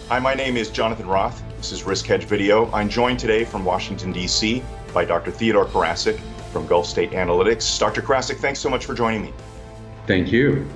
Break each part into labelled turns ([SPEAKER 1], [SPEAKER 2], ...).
[SPEAKER 1] Hi, my name is Jonathan Roth. This is RiskHedge Video. I'm joined today from Washington, D.C. by Dr. Theodore Karasik from Gulf State Analytics. Dr. Karasik, thanks so much for joining me.
[SPEAKER 2] Thank you.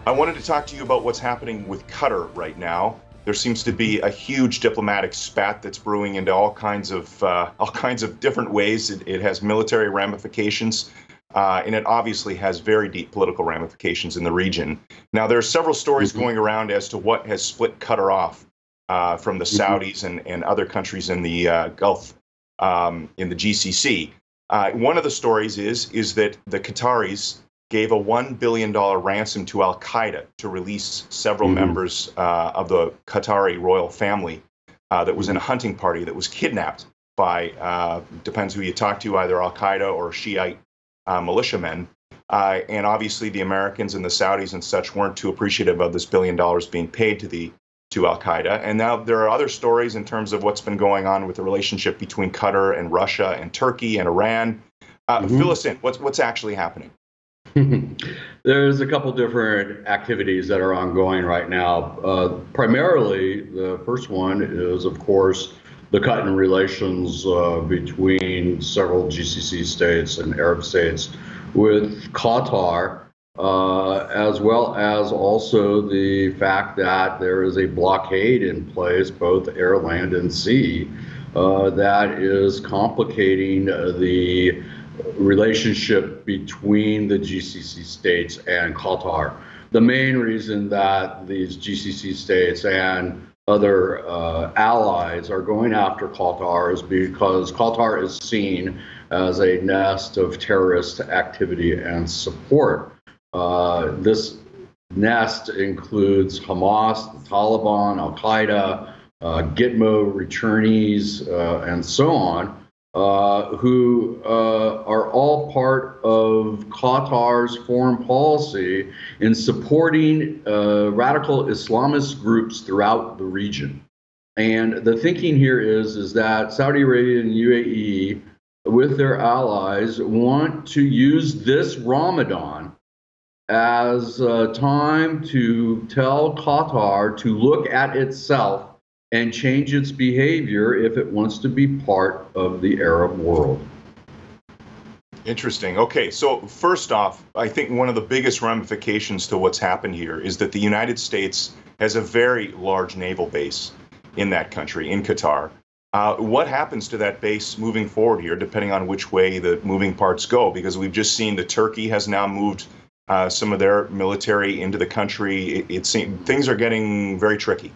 [SPEAKER 1] I wanted to talk to you about what's happening with Qatar right now. There seems to be a huge diplomatic spat that's brewing into all kinds of different ways. It has military ramifications, and it obviously has very deep political ramifications in the region. Now, there are several stories going around as to what has split Qatar off from the Saudis and other countries in the Gulf, in the GCC. One of the stories is that the Qataris gave a $1 billion ransom to Al-Qaeda to release several members of the Qatari royal family that was in a hunting party that was kidnapped by, depends who you talk to, either Al-Qaeda or Shiite militiamen. And obviously the Americans and the Saudis and such weren't too appreciative of this $1 billion being paid to Al-Qaeda. And now there are other stories in terms of what's been going on with the relationship between Qatar and Russia and Turkey and Iran. Fill us in. What's actually happening?
[SPEAKER 2] There's a couple different activities that are ongoing right now. Primarily, the first one is, of course, the cut in relations between several GCC states and Arab states with Qatar, as well as also the fact that there is a blockade in place, both air, land, and sea, that is complicating the relationship between the GCC states and Qatar. The main reason that these GCC states and other allies are going after Qatar is because Qatar is seen as a nest of terrorist activity and support. This nest includes Hamas, the Taliban, Al-Qaeda, Gitmo returnees, and so on, who are all part of Qatar's foreign policy in supporting radical Islamist groups throughout the region. And the thinking here is that Saudi Arabia and UAE, with their allies, want to use this Ramadan as a time to tell Qatar to look at itself and change its behavior if it wants to be part of the Arab world.
[SPEAKER 1] Interesting. Okay, so first off, I think one of the biggest ramifications to what's happened here is that the United States has a very large naval base in that country, in Qatar. What happens to that base moving forward here, depending on which way the moving parts go? Because we've just seen that Turkey has now moved some of their military into the country. It seems things are getting very tricky.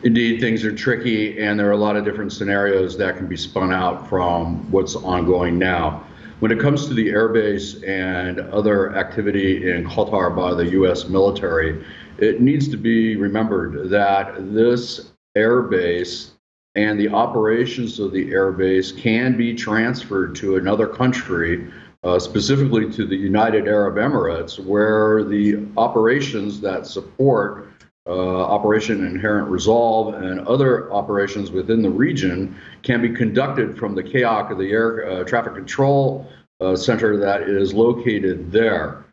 [SPEAKER 2] Indeed, things are tricky, and there are a lot of different scenarios that can be spun out from what's ongoing now. When it comes to the airbase and other activity in Qatar by the U.S. military, it needs to be remembered that this airbase and the operations of the airbase can be transferred to another country, specifically to the United Arab Emirates, where the operations that support Operation Inherent Resolve and other operations within the region can be conducted from the CAOC, the Air Traffic Control Center that is located there.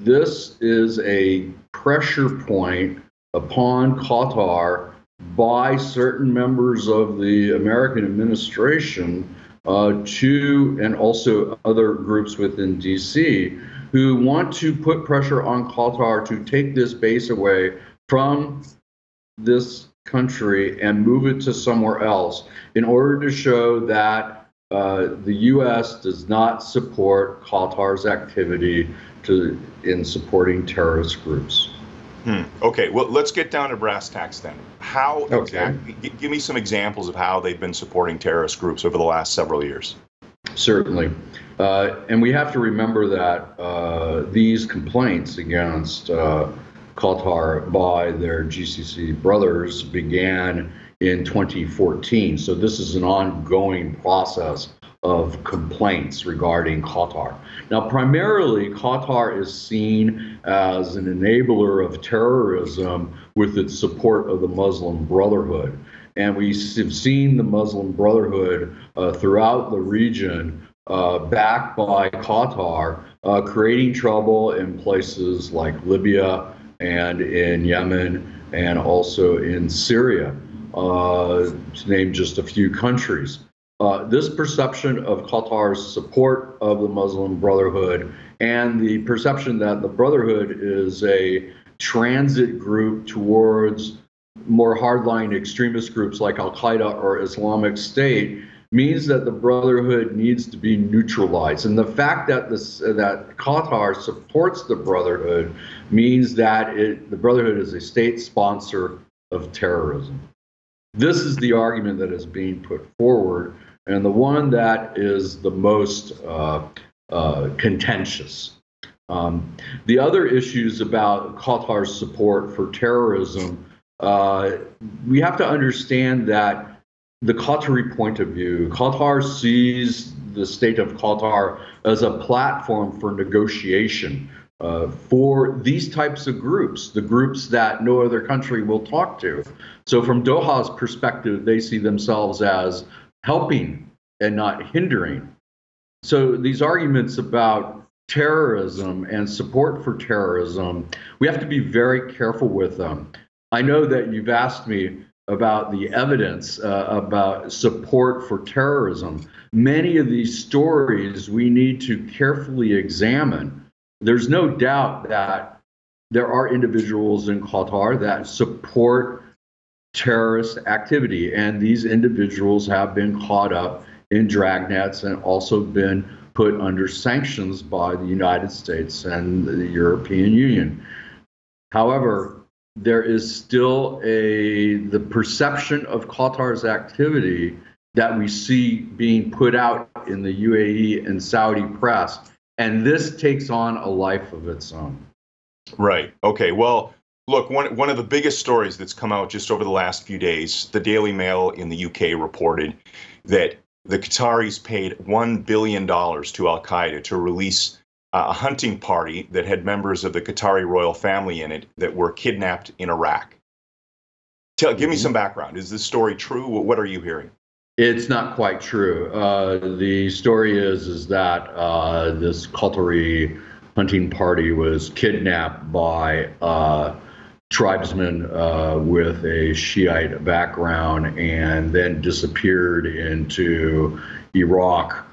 [SPEAKER 2] This is a pressure point upon Qatar by certain members of the American administration and also other groups within DC who want to put pressure on Qatar to take this base away from this country and move it to somewhere else in order to show that the U.S. does not support Qatar's activity in supporting terrorist groups.
[SPEAKER 1] Okay, well, let's get down to brass tacks then. How exactly? Give me some examples of how they've been supporting terrorist groups over the last several years.
[SPEAKER 2] Certainly. And we have to remember that these complaints against Qatar by their GCC brothers began in 2014. So this is an ongoing process of complaints regarding Qatar. Now, primarily, Qatar is seen as an enabler of terrorism with its support of the Muslim Brotherhood. And we have seen the Muslim Brotherhood throughout the region backed by Qatar, creating trouble in places like Libya and in Yemen and also in Syria, to name just a few countries. This perception of Qatar's support of the Muslim Brotherhood and the perception that the Brotherhood is a transit group towards more hardline extremist groups like Al-Qaeda or Islamic State means that the Brotherhood needs to be neutralized. And the fact that that Qatar supports the Brotherhood means that the Brotherhood is a state sponsor of terrorism. This is the argument that is being put forward, and the one that is the most contentious. The other issues about Qatar's support for terrorism, we have to understand that the Qatari point of view, Qatar sees the state of Qatar as a platform for negotiation for these types of groups, the groups that no other country will talk to. So from Doha's perspective, they see themselves as helping and not hindering. So these arguments about terrorism and support for terrorism, we have to be very careful with them. I know that you've asked me about the evidence about support for terrorism. Many of these stories we need to carefully examine. There's no doubt that there are individuals in Qatar that support terrorist activity, and these individuals have been caught up in dragnets and also been put under sanctions by the United States and the European Union. However, there is still the perception of Qatar's activity that we see being put out in the UAE and Saudi press, and this takes on a life of its own.
[SPEAKER 1] Right. Okay. Well, look, one of the biggest stories that's come out just over the last few days, the Daily Mail in the UK reported that the Qataris paid $1 billion to Al-Qaeda to release a hunting party that had members of the Qatari royal family in it that were kidnapped in Iraq. Give me some background. Is this story true? What are you hearing?
[SPEAKER 2] It's not quite true. The story is that this Qatari hunting party was kidnapped by tribesmen with a Shiite background and then disappeared into Iraq,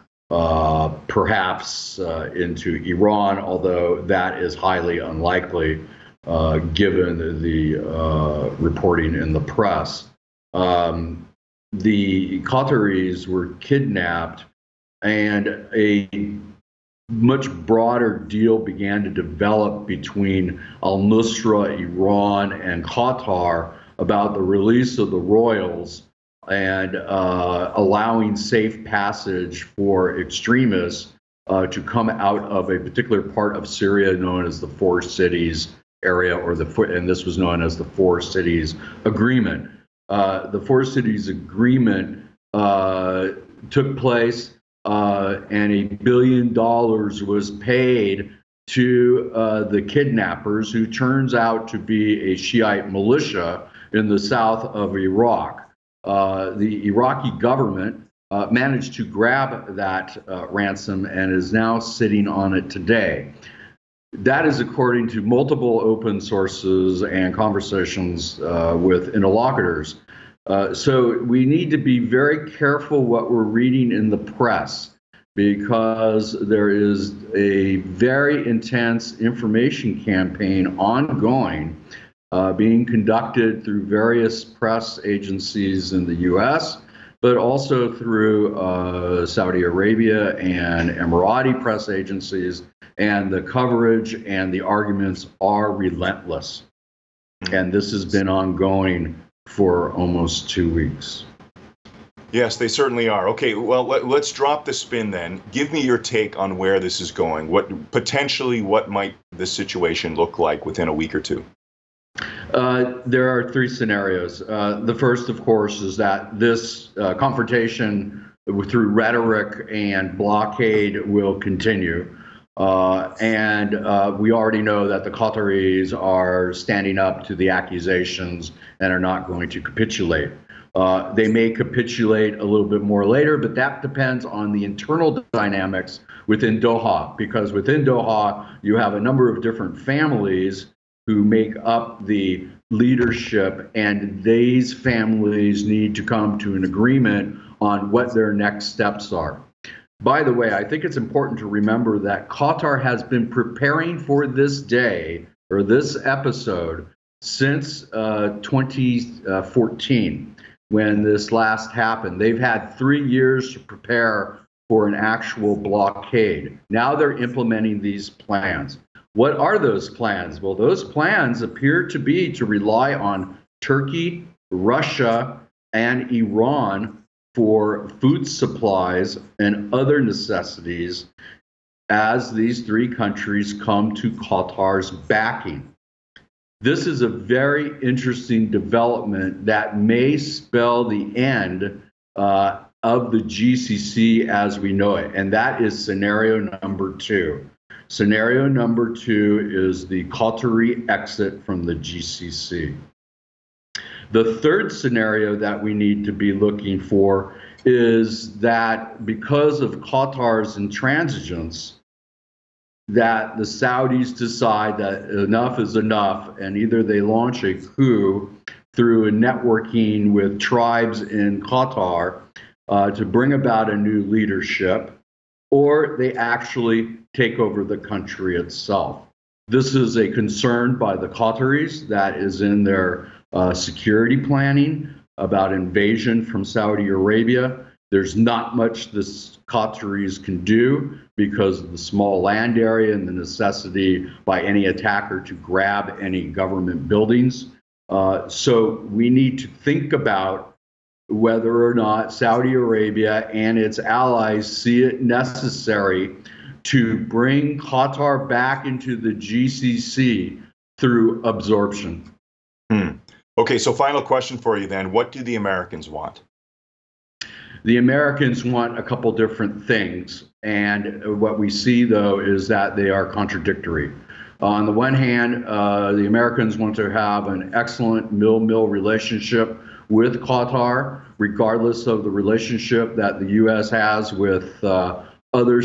[SPEAKER 2] perhaps into Iran, although that is highly unlikely given the reporting in the press. The Qataris were kidnapped, and a much broader deal began to develop between al-Nusra, Iran, and Qatar about the release of the royals and allowing safe passage for extremists to come out of a particular part of Syria known as the Four Cities area, and this was known as the Four Cities Agreement. The Four Cities Agreement took place, and $1 billion was paid to the kidnappers, who turns out to be a Shiite militia in the south of Iraq. The Iraqi government managed to grab that ransom and is now sitting on it today. That is according to multiple open sources and conversations with interlocutors. So we need to be very careful what we're reading in the press, because there is a very intense information campaign ongoing, being conducted through various press agencies in the US, but also through Saudi Arabia and Emirati press agencies, and the coverage and the arguments are relentless. And this has been ongoing for almost 2 weeks.
[SPEAKER 1] Yes, they certainly are. Okay, well, let's drop the spin then. Give me your take on where this is going. What might this situation look like within a week or two?
[SPEAKER 2] There are three scenarios. The first, of course, is that this confrontation through rhetoric and blockade will continue. And we already know that the Qataris are standing up to the accusations and are not going to capitulate. They may capitulate a little bit more later, but that depends on the internal dynamics within Doha, because within Doha, you have a number of different families who make up the leadership, and these families need to come to an agreement on what their next steps are. By the way, I think it's important to remember that Qatar has been preparing for this day or this episode since 2014, when this last happened. They've had 3 years to prepare for an actual blockade. Now they're implementing these plans. What are those plans? Well, those plans appear to be to rely on Turkey, Russia, and Iran for food supplies and other necessities as these three countries come to Qatar's backing. This is a very interesting development that may spell the end of the GCC as we know it, and that is scenario number 2. Scenario number 2 is the Qatari exit from the GCC. The third scenario that we need to be looking for is that because of Qatar's intransigence, that the Saudis decide that enough is enough, and either they launch a coup through networking with tribes in Qatar to bring about a new leadership, or they actually take over the country itself. This is a concern by the Qataris that is in their security planning about invasion from Saudi Arabia. There's not much the Qataris can do because of the small land area and the necessity by any attacker to grab any government buildings. So we need to think about whether or not Saudi Arabia and its allies see it necessary to bring Qatar back into the GCC through absorption.
[SPEAKER 1] Okay, so final question for you then. What do the Americans want?
[SPEAKER 2] The Americans want a couple different things, and what we see, though, is that they are contradictory. On the one hand, the Americans want to have an excellent mill-mill relationship with Qatar, regardless of the relationship that the U.S. has with other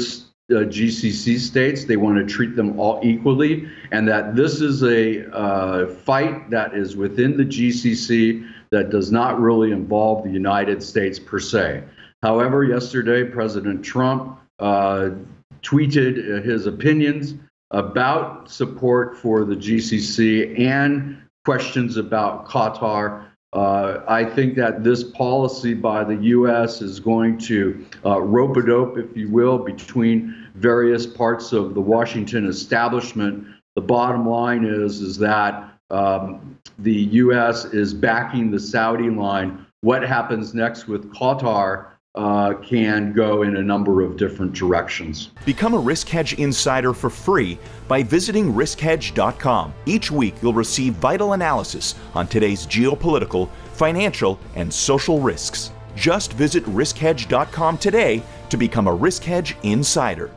[SPEAKER 2] GCC states. They want to treat them all equally, and that this is a fight that is within the GCC that does not really involve the United States per se. However, yesterday, President Trump tweeted his opinions about support for the GCC and questions about Qatar. I think that this policy by the U.S. is going to rope-a-dope, if you will, between various parts of the Washington establishment. The bottom line is that the U.S. is backing the Saudi line. What happens next with Qatar can go in a number of different directions.
[SPEAKER 3] Become a RiskHedge insider for free by visiting RiskHedge.com. Each week you'll receive vital analysis on today's geopolitical, financial, and social risks. Just visit RiskHedge.com today to become a RiskHedge insider.